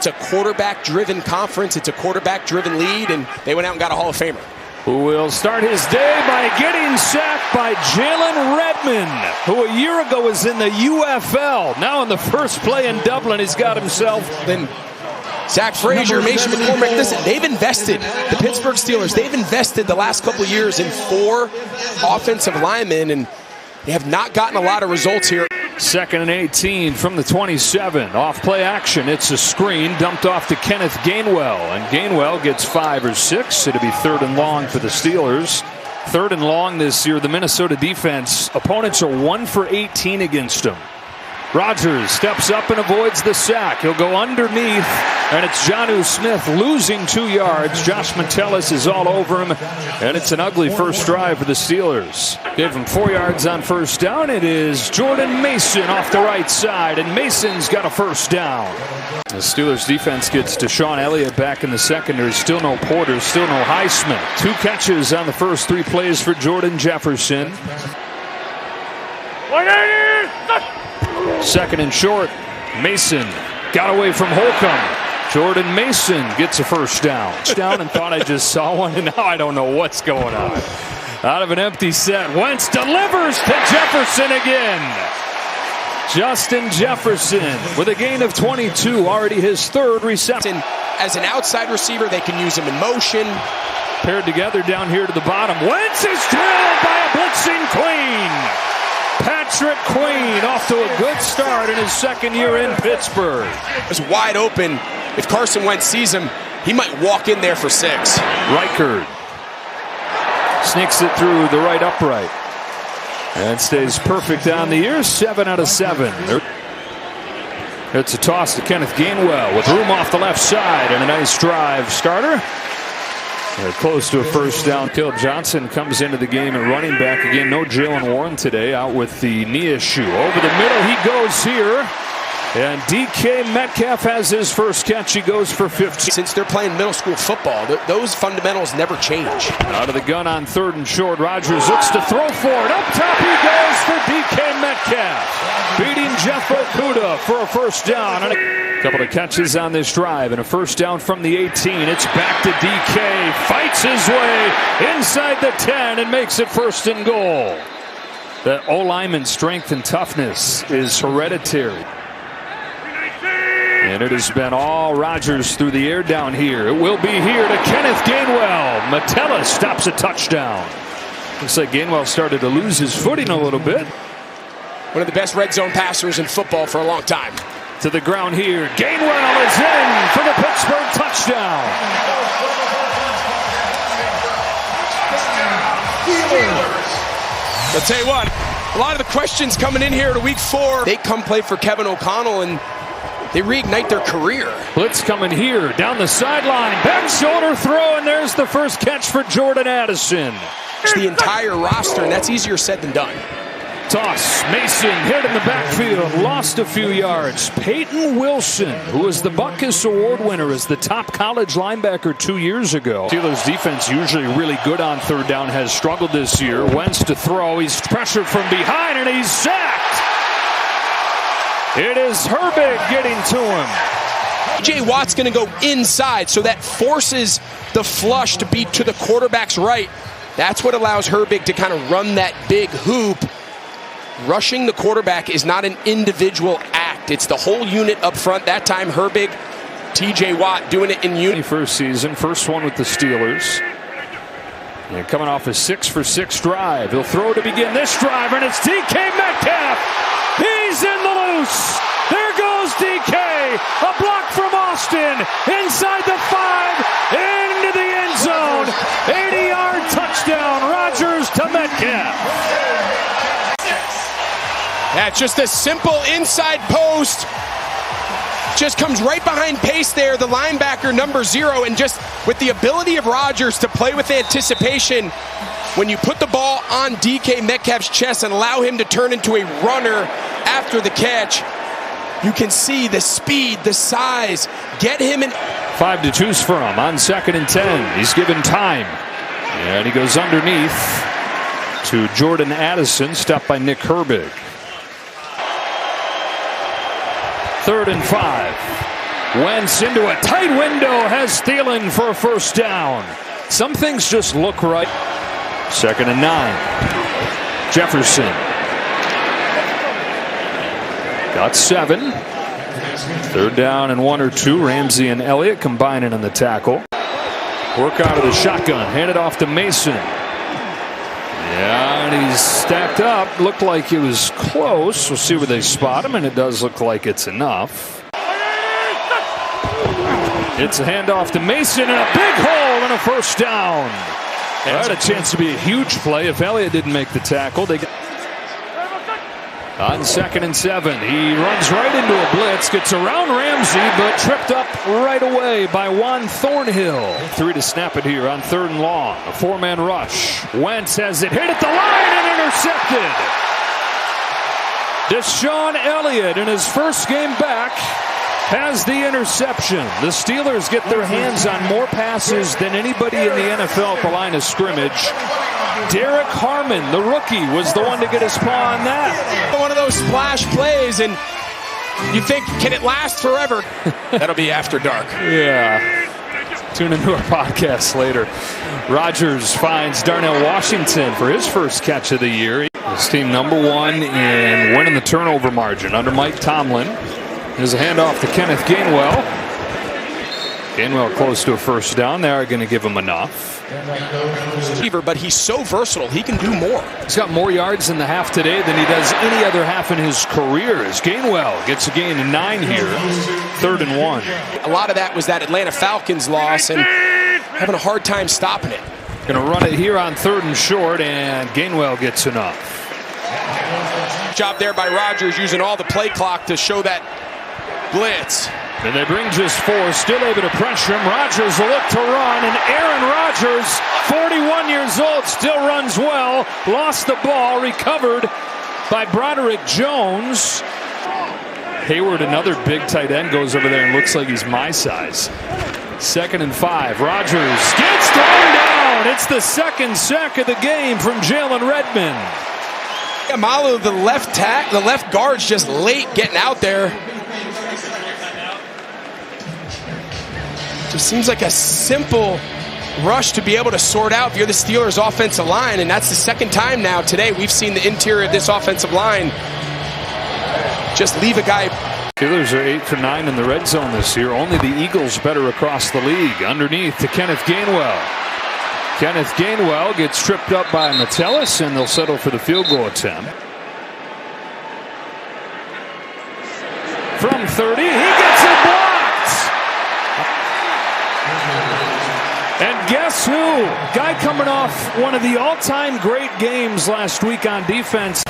It's a quarterback-driven conference. It's a quarterback-driven lead, and they went out and got a Hall of Famer. Who will start his day by getting sacked by Jalen Redmond, who a year ago was in the UFL. Now in the first play in Dublin, he's got himself. Then Zach Frazier, Mason McCormick. Listen, they've invested, the Pittsburgh Steelers, they've invested the last couple of years in 4 offensive linemen, and they have not gotten a lot of results here. 2nd and 18 from the 27. Off play action. It's a screen dumped off to Kenneth Gainwell. And Gainwell gets 5 or 6. It'll be 3rd and long for the Steelers. 3rd and long this year. The Minnesota defense, opponents are 1 for 18 against them. Rodgers steps up and avoids the sack. He'll go underneath, and it's Jonnu Smith losing 2 yards. Josh Metellus is all over him, and it's an ugly first drive for the Steelers. Give him 4 yards on first down. It is Jordan Mason off the right side, and Mason's got a first down. The Steelers defense gets Deshaun Elliott back in the secondary. Still no Porter, still no Highsmith. 2 catches on the first 3 plays for Jordan Jefferson. 2nd and short. Mason got away from Holcomb. Jordan Mason gets a first down. Down and thought I just saw one, and now I don't know what's going on. Out of an empty set, Wentz delivers to Jefferson again. Justin Jefferson with a gain of 22, already his 3rd reception. As an outside receiver, they can use him in motion. Paired together down here to the bottom. Wentz is drilled by a blitzing Queen. Patrick Queen off to a good start in his 2nd year in Pittsburgh. It's wide open. If Carson Wentz sees him, he might walk in there for 6. Reichard sneaks it through the right upright and stays perfect on the year. 7 out of 7. It's a toss to Kenneth Gainwell with room off the left side and a nice drive starter. They're close to a first down. Caleb Johnson comes into the game at running back again. No Jaylen Warren today, out with the knee issue. Over the middle he goes here. And DK Metcalf has his first catch. He goes for 15. Since they're playing middle school football, those fundamentals never change. Out of the gun on 3rd and short. Rodgers looks to throw for it. Up top he goes for DK Metcalf. Beating Jeff Okudah for a first down. And a couple of catches on this drive. And a first down from the 18. It's back to DK. Fights his way inside the 10 and makes it 1st and goal. The O-lineman's strength and toughness is hereditary. And it has been all Rodgers through the air down here. It will be here to Kenneth Gainwell. Metellus stops a touchdown. Looks like Gainwell started to lose his footing a little bit. One of the best red zone passers in football for a long time. To the ground here. Gainwell is in for the Pittsburgh touchdown. I'll tell you what, a lot of the questions coming in here to week 4, they come play for Kevin O'Connell and they reignite their career. Blitz coming here, down the sideline, back shoulder throw, and there's the first catch for Jordan Addison. It's the entire roster, and that's easier said than done. Toss, Mason hit in the backfield, lost a few yards. Peyton Wilson, who was the Butkus Award winner as the top college linebacker 2 years ago. Steelers defense usually really good on 3rd down, has struggled this year. Wentz to throw, he's pressured from behind, and he's sacked. It is Herbig getting to him. J. Watt's going to go inside, so that forces the flush to be to the quarterback's right. That's what allows Herbig to kind of run that big hoop. Rushing the quarterback is not an individual act. It's the whole unit up front. That time, Herbig, T.J. Watt doing it in unit. First season, first one with the Steelers. And coming off a 6-for-6 drive. He'll throw to begin this drive, and it's DK Metcalf. He's in the loose. There goes DK. A block from Austin. Inside the 5. Into the end zone. 80-yard touchdown. Rodgers to Metcalf. That's just a simple inside post. Just comes right behind Pace there, the linebacker, number 0. And just with the ability of Rodgers to play with anticipation, when you put the ball on DK Metcalf's chest and allow him to turn into a runner after the catch, you can see the speed, the size. Get him in. 5 to choose from on 2nd and 10. He's given time. And he goes underneath to Jordan Addison, stopped by Nick Herbig. 3rd and 5. Wentz into a tight window, has Thielen for a first down. Some things just look right. 2nd and 9. Jefferson. Got 7. 3rd down and 1 or 2. Ramsey and Elliott combining on the tackle. Work out of the shotgun. Hand it off to Mason. Yeah, and he's stacked up. Looked like it was close. We'll see where they spot him, and it does look like it's enough. It's a handoff to Mason and a big hole and a first down. Had a chance to be a huge play if Elliott didn't make the tackle. On 2nd and 7, he runs right into a blitz, gets around Ramsey, but tripped up right away by Juan Thornhill. 3 to snap it here on 3rd and long. A 4-man rush. Wentz has it hit at the line and intercepted. Deshaun Elliott in his first game back has the interception. The Steelers get their hands on more passes than anybody in the NFL at the line of scrimmage. Derek Harmon, the rookie, was the one to get his paw on that. One of those splash plays, and you think, can it last forever? That'll be after dark. Yeah. Tune into our podcast later. Rodgers finds Darnell Washington for his first catch of the year. His team #1 in winning the turnover margin under Mike Tomlin. There's a handoff to Kenneth Gainwell. Gainwell close to a first down. They are going to give him enough. But he's so versatile. He can do more. He's got more yards in the half today than he does any other half in his career. As Gainwell gets a gain of 9 here. 3rd and 1. A lot of that was that Atlanta Falcons loss and having a hard time stopping it. Going to run it here on 3rd and short, and Gainwell gets enough. Job there by Rodgers, using all the play clock to show that blitz. And they bring just 4, still able to pressure him. Rodgers will look to run, and Aaron Rodgers, 41 years old, still runs well. Lost the ball, recovered by Broderick Jones. Hayward, another big tight end, goes over there and looks like he's my size. 2nd and 5. Rodgers gets thrown down. It's the 2nd sack of the game from Jalen Redmond. Amalu, the left guard's just late getting out there. Just seems like a simple rush to be able to sort out if you're the Steelers' offensive line, and that's the 2nd time now today we've seen the interior of this offensive line just leave a guy. Steelers are 8 for 9 in the red zone this year. Only the Eagles better across the league. Underneath to Kenneth Gainwell. Kenneth Gainwell gets tripped up by Metellus, and they'll settle for the field goal attempt. From 30, he gets it blocked. And guess who? Guy coming off one of the all-time great games last week on defense.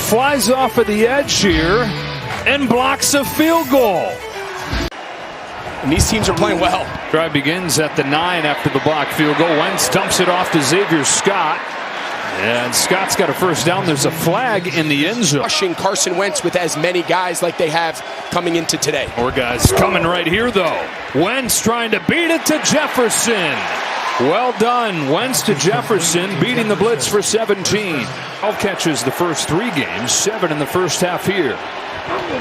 Flies off of the edge here and blocks a field goal. And these teams are playing well. Drive begins at the 9 after the block field goal. Wentz dumps it off to Xavier Scott. And Scott's got a first down. There's a flag in the end zone. Rushing Carson Wentz with as many guys like they have coming into today. More guys coming right here, though. Wentz trying to beat it to Jefferson. Well done. Wentz to Jefferson, beating the blitz for 17. 12 catches the first 3 games, 7 in the first half here.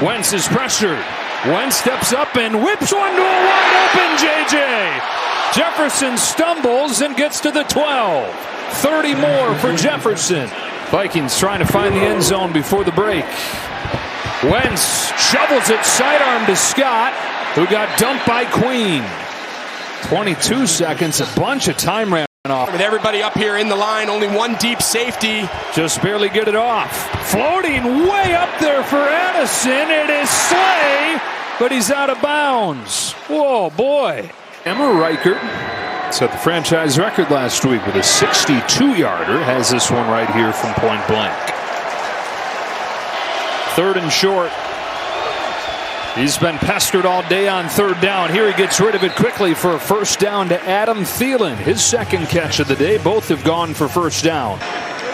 Wentz is pressured. Wentz steps up and whips one to a wide open JJ. Jefferson stumbles and gets to the 12. 30 more for Jefferson. Vikings trying to find the end zone before the break. Wentz shovels it sidearm to Scott, who got dumped by Queen. 22 seconds, a bunch of time ran off. With everybody up here in the line, only one deep safety. Just barely get it off. Floating way up there for Addison. It is Slay, but he's out of bounds. Whoa, boy. Emma Reichert set the franchise record last week with a 62-yarder. Has this one right here from point blank. 3rd and short. He's been pestered all day on 3rd down. Here he gets rid of it quickly for a first down to Adam Thielen. His 2nd catch of the day. Both have gone for first down.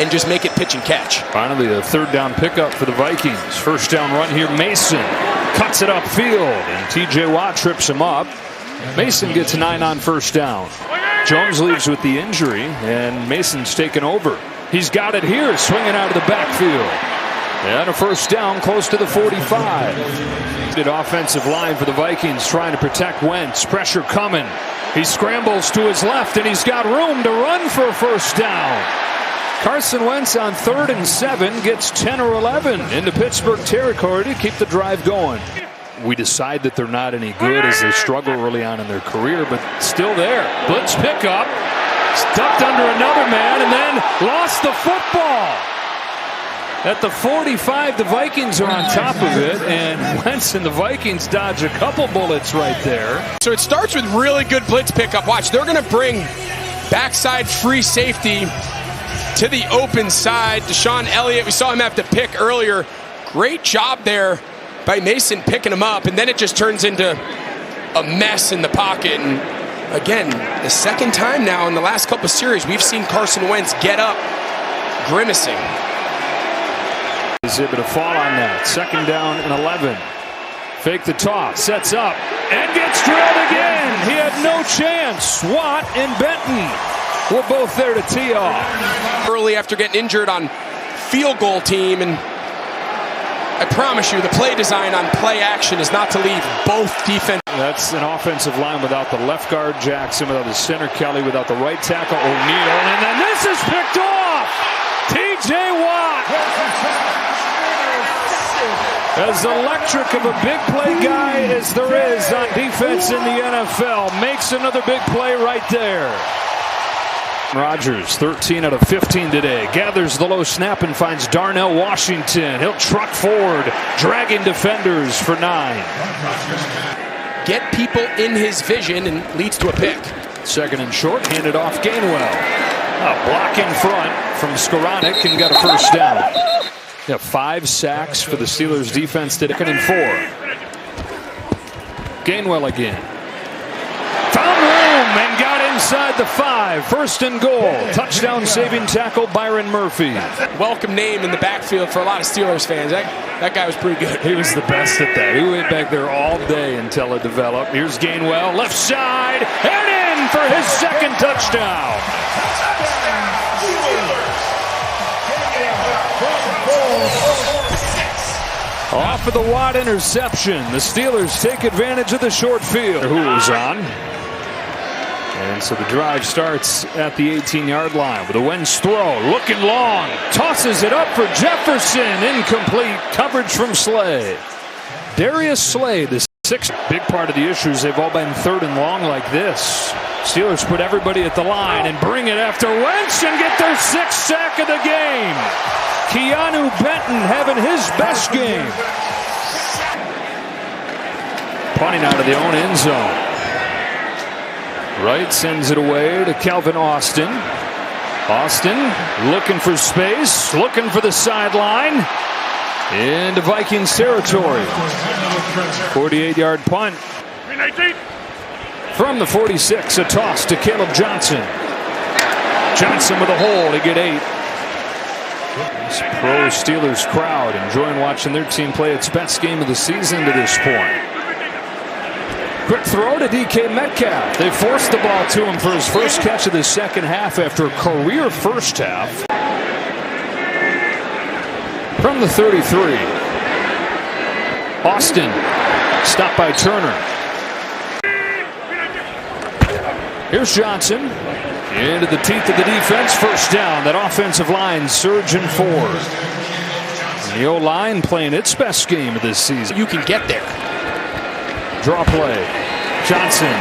And just make it pitch and catch. Finally, a 3rd down pickup for the Vikings. First down run here. Mason cuts it upfield, and TJ Watt trips him up. Mason gets 9 on first down. Jones leaves with the injury, and Mason's taken over. He's got it here, swinging out of the backfield. And a first down close to the 45. Good offensive line for the Vikings trying to protect Wentz. Pressure coming. He scrambles to his left and he's got room to run for a first down. Carson Wentz on 3rd and 7 gets 10 or 11 into Pittsburgh territory to keep the drive going. We decide that they're not any good as they struggle early on in their career, but still there. Blitz pickup. Stuck under another man and then lost the football. At the 45, the Vikings are on top of it, and Wentz and the Vikings dodge a couple bullets right there. So it starts with really good blitz pickup. Watch, they're going to bring backside free safety to the open side. Deshaun Elliott, we saw him have to pick earlier. Great job there by Mason picking him up, and then it just turns into a mess in the pocket. And again, the second time now in the last couple of series, we've seen Carson Wentz get up grimacing. Is able to fall on that. 2nd down and 11. Fake the toss, sets up, and gets drilled again. He had no chance. Watt and Benton were both there to tee off. Early after getting injured on field goal team, and I promise you the play design on play action is not to leave both defense. That's an offensive line without the left guard Jackson, without the center Kelly, without the right tackle O'Neal, and then this is picked off. T.J. Watt. As electric of a big play guy as there is on defense in the NFL, makes another big play right there. Rodgers, 13 out of 15 today, gathers the low snap and finds Darnell Washington. He'll truck forward, dragging defenders for 9. Get people in his vision and leads to a pick. 2nd and short, handed off Gainwell. A block in front from Skoranek and got a first down. Yeah, 5 sacks for the Steelers defense today. 2nd and 4. Gainwell again. Found room and got inside the 5. 1st and goal. Touchdown saving tackle Byron Murphy. Welcome name in the backfield for a lot of Steelers fans. That guy was pretty good. He was the best at that. He went back there all day until it developed. Here's Gainwell, left side, and in for his 2nd touchdown. Off of the Watt interception, the Steelers take advantage of the short field. Who was on? And so the drive starts at the 18-yard line with a Wentz throw, looking long, tosses it up for Jefferson, incomplete, coverage from Slay. Darius Slay, the 6th. Big part of the issues, they've all been 3rd and long like this. Steelers put everybody at the line and bring it after Wentz and get their 6th sack of the game. Keanu Benton having his best game. Punting out of the own end zone. Wright sends it away to Calvin Austin. Austin looking for space, looking for the sideline. Into Vikings territory. 48-yard punt. From the 46, a toss to Caleb Johnson. Johnson with a hole to get 8. This pro Steelers crowd enjoying watching their team play its best game of the season to this point. Quick throw to DK Metcalf. They forced the ball to him for his first catch of the 2nd half after a career first half. From the 33. Austin stopped by Turner. Here's Johnson. Into the teeth of the defense. First down. That offensive line surging forward. And the O-line playing its best game of this season. You can get there. Draw play. Johnson.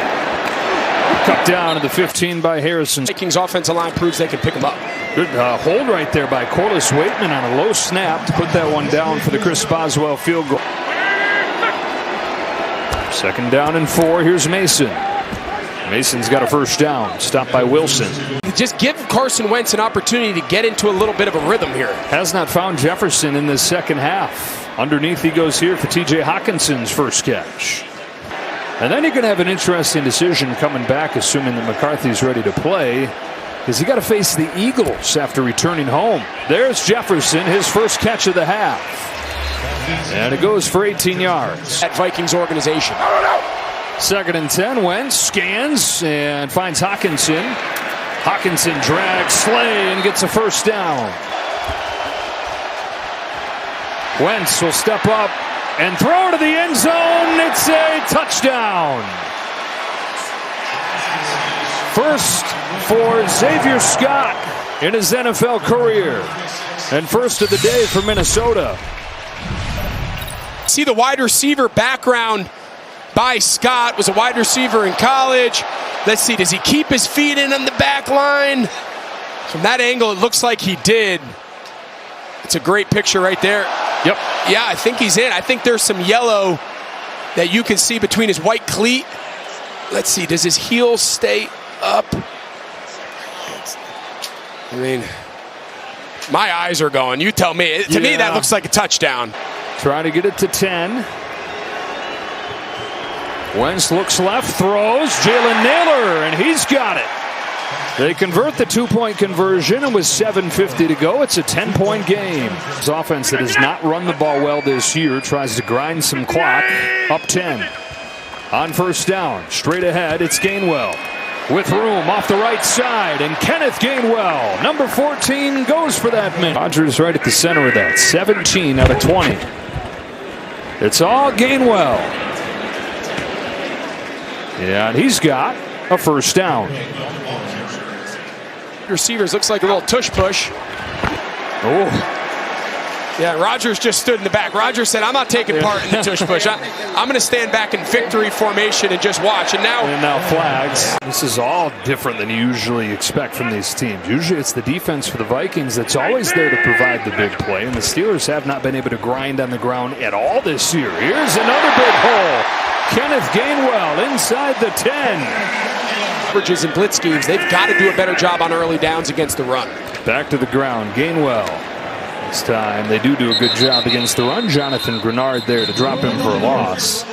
Cut down to the 15 by Harrison. Vikings offensive line proves they can pick him up. Good hold right there by Corliss Waitman on a low snap to put that one down for the Chris Boswell field goal. 2nd down and 4. Here's Mason. Mason's got a first down. Stopped by Wilson. Just give Carson Wentz an opportunity to get into a little bit of a rhythm here. Has not found Jefferson in the 2nd half. Underneath he goes here for T.J. Hawkinson's first catch. And then you're going to have an interesting decision coming back, assuming that McCarthy's ready to play, because you got to face the Eagles after returning home. There's Jefferson, his first catch of the half. And it goes for 18 yards. That Vikings organization. 2nd and 10. Wentz scans and finds Hawkinson. Hawkinson drags Slay and gets a first down. Wentz will step up and throw to the end zone. It's a touchdown. First for Xavier Scott in his NFL career. And first of the day for Minnesota. See the wide receiver background by Scott. Was a wide receiver in college. Let's see, does he keep his feet in on the back line? From that angle, it looks like he did. It's a great picture right there. Yep. Yeah, I think he's in. I think there's some yellow that you can see between his white cleat. Let's see, does his heel stay up? I mean, my eyes are going. You tell me. To me, that looks like a touchdown. Trying to get it to 10. Wentz looks left, throws. Jalen Naylor, and he's got it. They convert the two-point conversion, and with 7:50 to go, it's a 10-point game. His offense that has not run the ball well this year tries to grind some clock. Up 10. On first down, straight ahead, it's Gainwell. With room off the right side, and Kenneth Gainwell, number 14, goes for that man. Rodgers right at the center of that. 17 out of 20. It's all Gainwell. Yeah, and he's got a first down. Receivers looks like a little tush push. Oh. Yeah, Rodgers just stood in the back. Rodgers said, I'm not taking part in the tush push. I'm going to stand back in victory formation and just watch. And now flags. This is all different than you usually expect from these teams. Usually it's the defense for the Vikings that's always there to provide the big play. And the Steelers have not been able to grind on the ground at all this year. Here's another big hole. Kenneth Gainwell inside the 10. Bridges and blitz schemes, they've got to do a better job on early downs against the run. Back to the ground, Gainwell. This time they do a good job against the run. Jonathan Grenard there to drop him for a loss.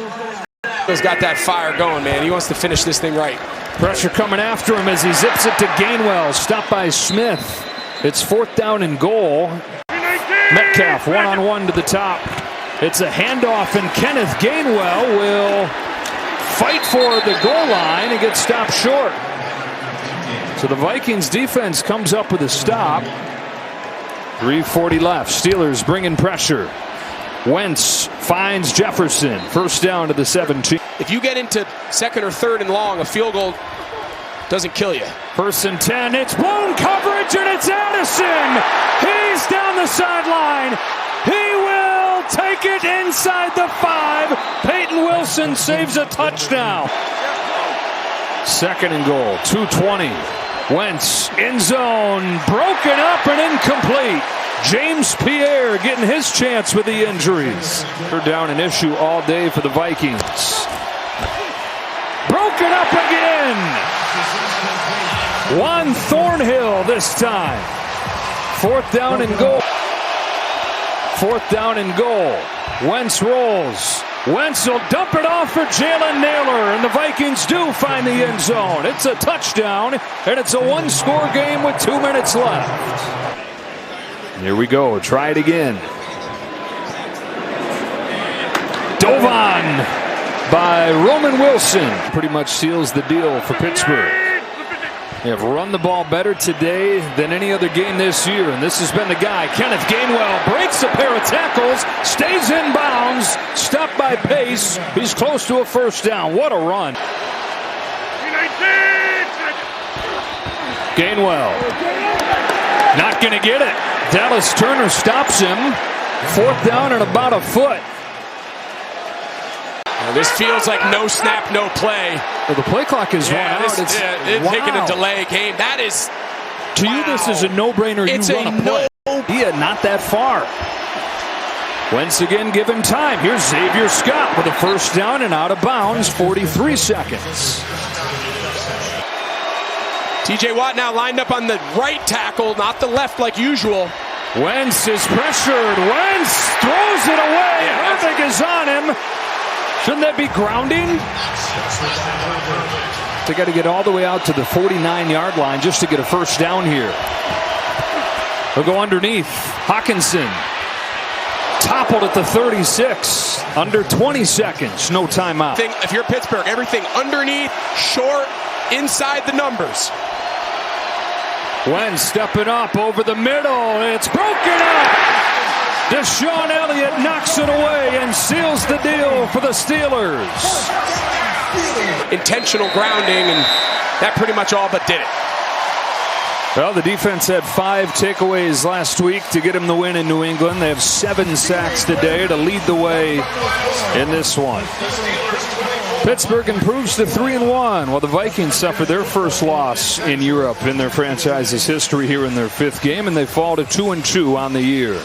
He's got that fire going, man. He wants to finish this thing right. Pressure coming after him as he zips it to Gainwell. Stopped by Smith. It's 4th down and goal. Metcalf one-on-one to the top. It's a handoff, and Kenneth Gainwell will fight for the goal line and get stopped short. So the Vikings defense comes up with a stop. 3:40 left. Steelers bringing pressure. Wentz finds Jefferson. First down to the 17. If you get into 2nd or 3rd and long, a field goal doesn't kill you. 1st and 10. It's blown coverage, and it's Addison. He's down the sideline. He will take it inside the 5. Peyton Wilson saves a touchdown. 2nd and goal. 2:20. Wentz in zone, broken up and incomplete. James Pierre getting his chance with the injuries. Third down an issue all day for the Vikings. Broken up again. Juan Thornhill this time. 4th down and goal. 4th down and goal. Wentz rolls. Wentz will dump it off for Jalen Naylor, and the Vikings do find the end zone. It's a touchdown, and it's a one-score game with 2 minutes left. Here we go. Try it again. Dove on by Roman Wilson. Pretty much seals the deal for Pittsburgh. They have run the ball better today than any other game this year, and this has been the guy. Kenneth Gainwell breaks a pair of tackles, stays in bounds, stopped by Pace. He's close to a first down. What a run. Gainwell not going to get it. Dallas Turner stops him. 4th down and about a foot. Now this feels like no snap, no play. Well, the play clock is run out. It's taking a delay game. That is, to you, this is a no-brainer. You want to play. Yeah, not that far. Once again, give him time. Here's Xavier Scott with a first down and out of bounds. 43 seconds. TJ Watt now lined up on the right tackle, not the left like usual. Wentz is pressured. Wentz throws it away. Harvick is on him. Shouldn't that be grounding? They got to get all the way out to the 49-yard line just to get a first down here. They'll go underneath. Hawkinson toppled at the 36. Under 20 seconds. No timeout. If you're Pittsburgh, everything underneath, short, inside the numbers. Wentz stepping up over the middle. It's broken up. Deshaun Elliott knocks it away and seals the deal for the Steelers. Intentional grounding, and that pretty much all but did it. Well, the defense had 5 takeaways last week to get them the win in New England. They have 7 sacks today to lead the way in this one. Pittsburgh improves to 3-1, while the Vikings suffer their first loss in Europe in their franchise's history here in their 5th game, and they fall to 2-2 on the year.